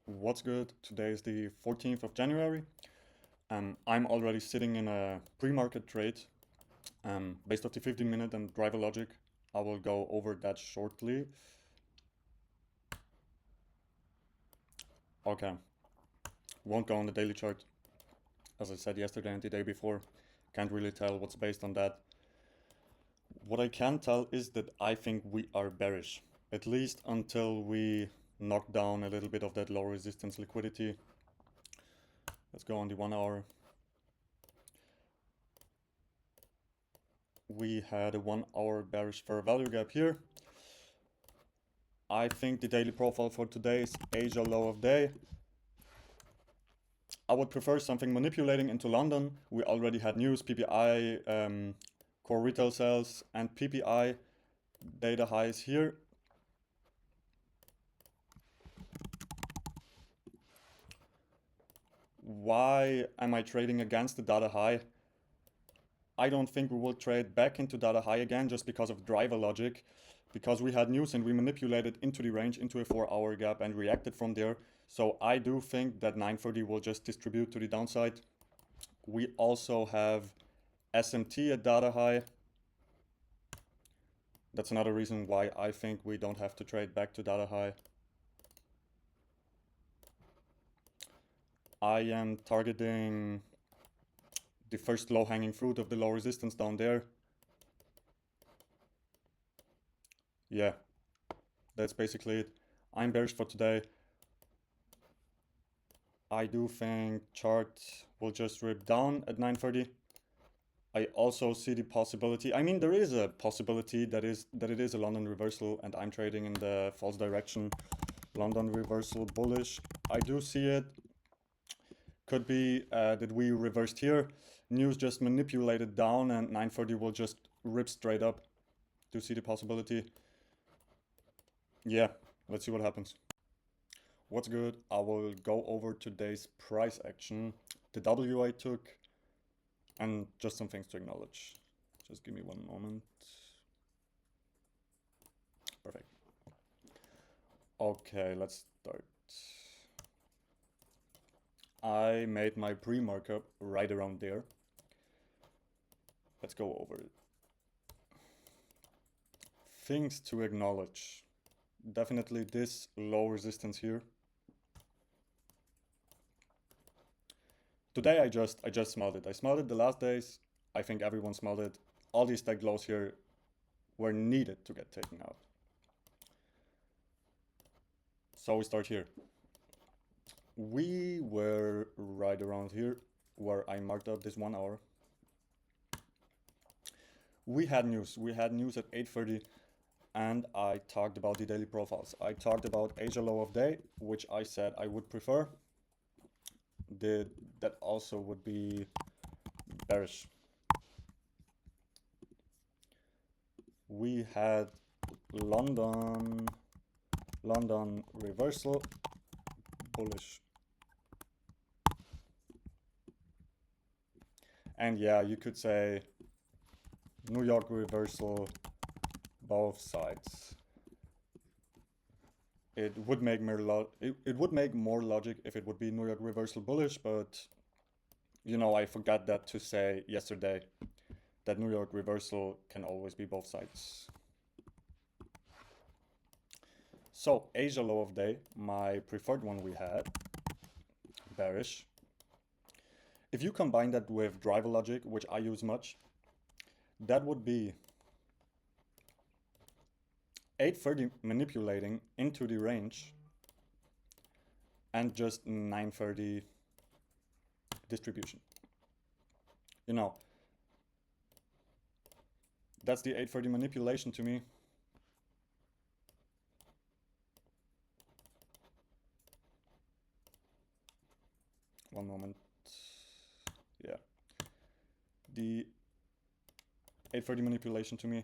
What's good? Today is the 14th of January. I'm already sitting in a pre-market trade based off the 15-minute and driver logic. I will go over that shortly. Okay, won't go on the daily chart. As I said yesterday and the day before, can't really tell what's based on that. What I can tell is that I think we are bearish, at least until we knock down a little bit of that low resistance liquidity. Let's go on the 1 hour. We had a 1 hour bearish fair value gap here. I think the daily profile for today is Asia low of day. I would prefer something manipulating into London. We already had news, PPI, core retail sales, and PPI data highs here. Why am I trading against the data high? I don't think we will trade back into data high again just because of driver logic, because we had news and we manipulated into the range into a 4 hour gap and reacted from there. So I do think that 930 will just distribute to the downside. We also have SMT at data high. That's another reason why I think we don't have to trade back to data high. I am targeting the first low hanging fruit of the low resistance down there. Yeah, that's basically it. I'm bearish for today. I do think chart will just rip down at 930. I also see the possibility, I mean there is a possibility that it is a London reversal and I'm trading in the false direction. London reversal bullish. I do see it. Could be that we reversed here. News just manipulated down and 930 will just rip straight up. Do see the possibility. Yeah, let's see what happens. What's good? I will go over today's price action, the W I took, and just some things to acknowledge. Just give me one moment. Perfect. Okay, let's start. I made my pre-markup right around there. Let's go over it. Things to acknowledge. Definitely this low resistance here. Today I just smelled it. I smelled it the last days. I think everyone smelled it. All these tag lows here were needed to get taken out. So we start here. We were right around here where I marked up this 1 hour. We had news at 8:30 and I talked about the daily profiles. I talked about Asia low of day, which I said I would prefer. That also would be bearish. We had London reversal bullish. And yeah, you could say New York reversal both sides. It would make more logic if it would be New York reversal bullish, but you know, I forgot that to say yesterday that New York reversal can always be both sides. So Asia low of day, my preferred one we had, bearish. If you combine that with driver logic, which I use much, that would be 8:30 manipulating into the range and just 9:30 distribution. You know, that's the 8:30 manipulation to me. One moment. Yeah. The 8:30 manipulation to me.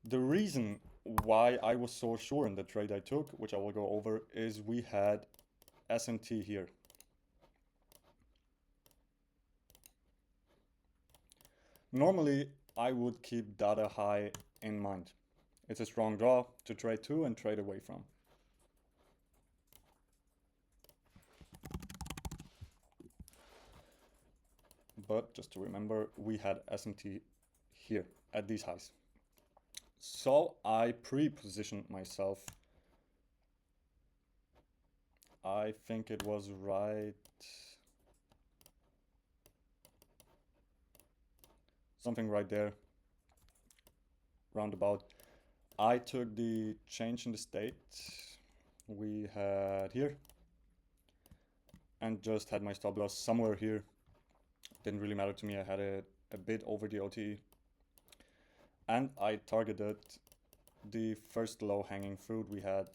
The reason why I was so sure in the trade I took, which I will go over, is we had SMT here. Normally, I would keep data high in mind. It's a strong draw to trade to and trade away from. but just to remember, we had SMT here at these highs. So I pre-positioned myself. I think it was right, something right there, roundabout. I took the change in the state we had here and just had my stop loss somewhere here. Didn't really matter to me. I had it a bit over the OTE. And I targeted the first low hanging fruit we had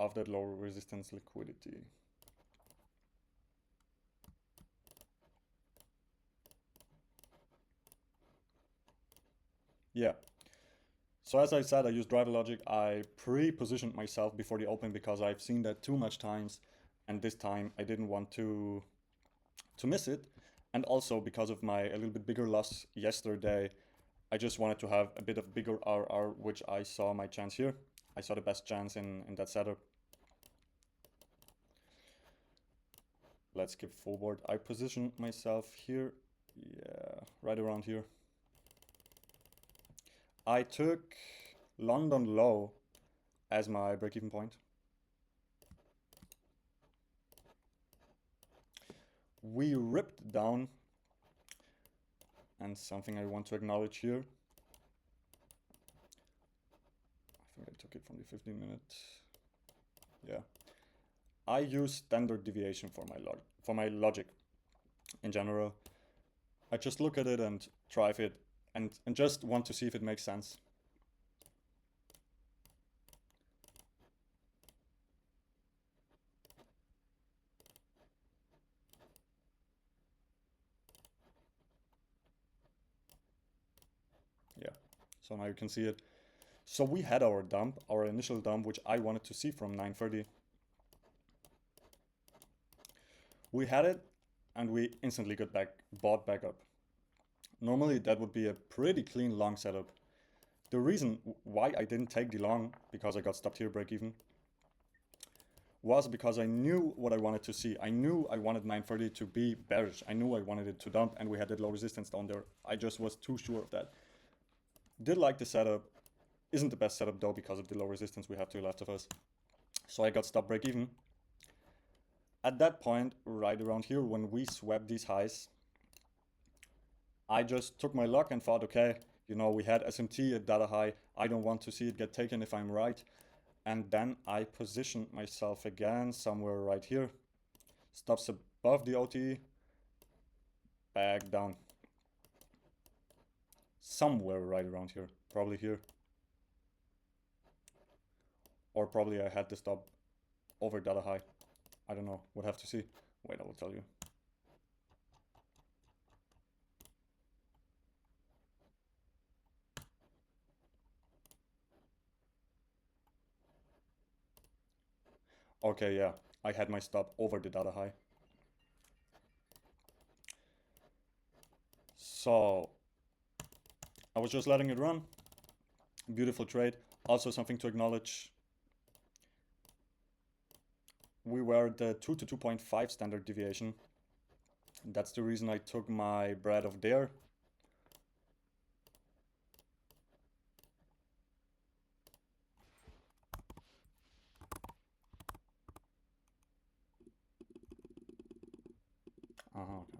of that low resistance liquidity. Yeah. So as I said, I used driver logic. I pre-positioned myself before the open because I've seen that too much times, and this time I didn't want to miss it. And also because of my a little bit bigger loss yesterday, I just wanted to have a bit of bigger RR, which I saw my chance here. I saw the best chance in that setup. Let's skip forward. I positioned myself here. Yeah, right around here. I took London low as my break-even point. We ripped down, and something I want to acknowledge here. I think I took it from the 15-minute. Yeah. I use standard deviation for my logic in general. I just look at it and drive it and just want to see if it makes sense. Yeah, so now you can see it. So we had our dump, our initial dump, which I wanted to see from 930. We had it, and we instantly bought back up. Normally that would be a pretty clean long setup. The reason why I didn't take the long, because I got stopped here break even, was because I knew what I wanted to see. I knew I wanted 930 to be bearish. I knew I wanted it to dump, and we had that low resistance down there. I just was too sure of that. Did like the setup. Isn't the best setup though because of the low resistance we have to the left of us. So I got stopped break even. At that point, right around here, when we swept these highs, I just took my luck and thought, okay, you know, we had SMT at data high. I don't want to see it get taken if I'm right. And then I positioned myself again somewhere right here. Stops above the OTE. Back down. Somewhere right around here. Probably here. Or probably I had the stop over data high. I don't know. We'll have to see. Wait, I will tell you. Okay, yeah. I had my stop over the data high. So I was just letting it run. Beautiful trade. Also something to acknowledge. We were the 2 to 2.5 standard deviation. That's the reason I took my bread off there. Okay.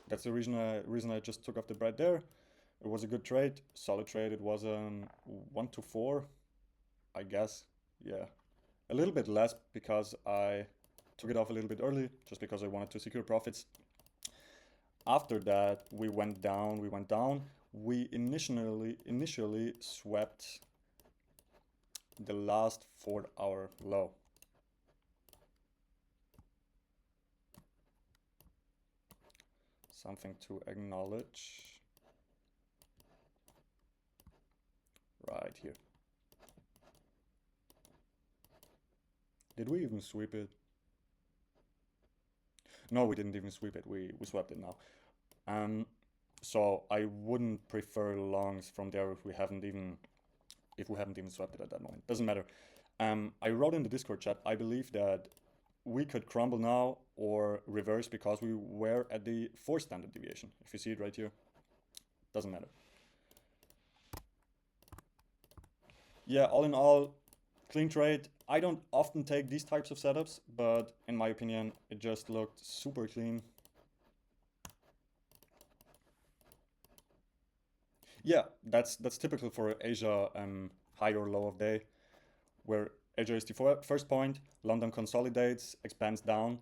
That's the reason I just took off the bread there. It was a good trade, solid trade. It was 1 to 4, I guess. Yeah, a little bit less because I took it off a little bit early, just because I wanted to secure profits. After that, we went down. We initially swept the last 4-hour low. Something to acknowledge. Right here. Did we even sweep it? No, we didn't even sweep it. We swept it now. So I wouldn't prefer longs from there if we haven't even swept it at that moment. Doesn't matter. I wrote in the Discord chat, I believe that we could crumble now or reverse because we were at the 4 standard deviation. If you see it right here, doesn't matter. Yeah, all in all, clean trade. I don't often take these types of setups, but in my opinion, it just looked super clean. Yeah, that's typical for Asia high or low of day, where Asia is the first point, London consolidates, expands down,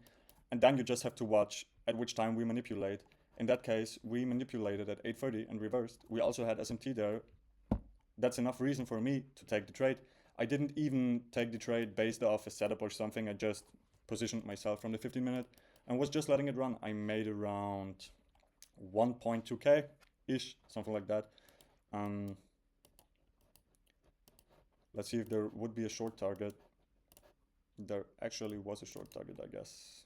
and then you just have to watch at which time we manipulate. In that case, we manipulated at 8:30 and reversed. We also had SMT there. That's enough reason for me to take the trade. I didn't even take the trade based off a setup or something. I just positioned myself from the 15-minute and was just letting it run. I made around 1.2k ish, something like that. Um, let's see if there would be a short target. There actually was a short target, I guess.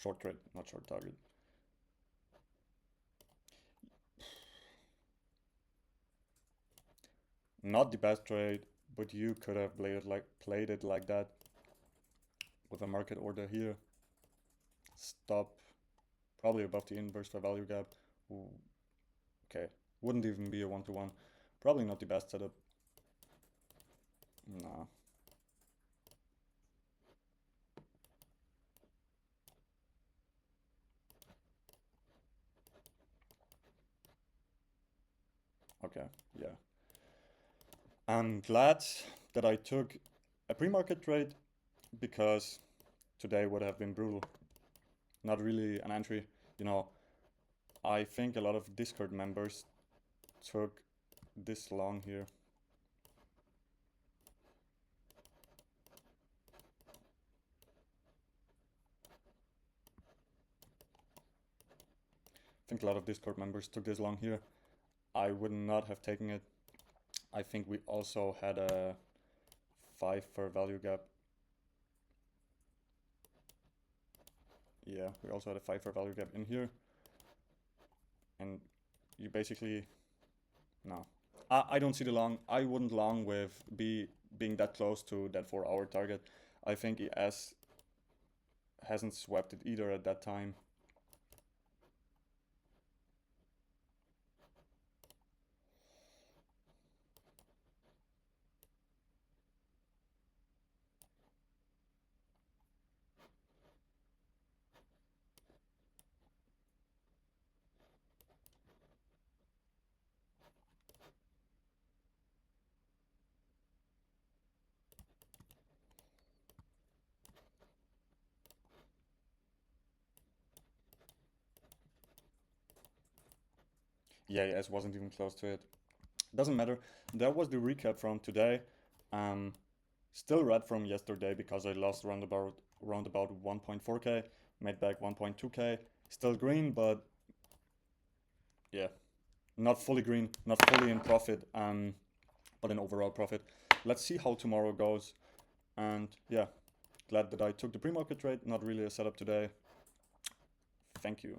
Short trade, not short target. Not the best trade, but you could have played it like that with a market order here. Stop probably above the inverse fair value gap. Ooh, okay, wouldn't even be a 1-to-1. Probably not the best setup. Nah. Okay, yeah. I'm glad that I took a pre-market trade because today would have been brutal. Not really an entry. You know, I think a lot of Discord members took this long here. I think a lot of Discord members took this long here. I would not have taken it. I think we also had a 5 fair value gap. Yeah, we also had a 5 fair value gap in here. And you basically, no. I don't see the long. I wouldn't long with being that close to that 4-hour target. I think ES hasn't swept it either at that time. Yeah, ES wasn't even close to it. Doesn't matter. That was the recap from today. Um, Still red from yesterday because I lost around about 1.4k, made back 1.2k. Still green, but yeah, not fully green, not fully in profit, but in overall profit. Let's see how tomorrow goes. And yeah, glad that I took the pre-market trade. Not really a setup today. Thank you.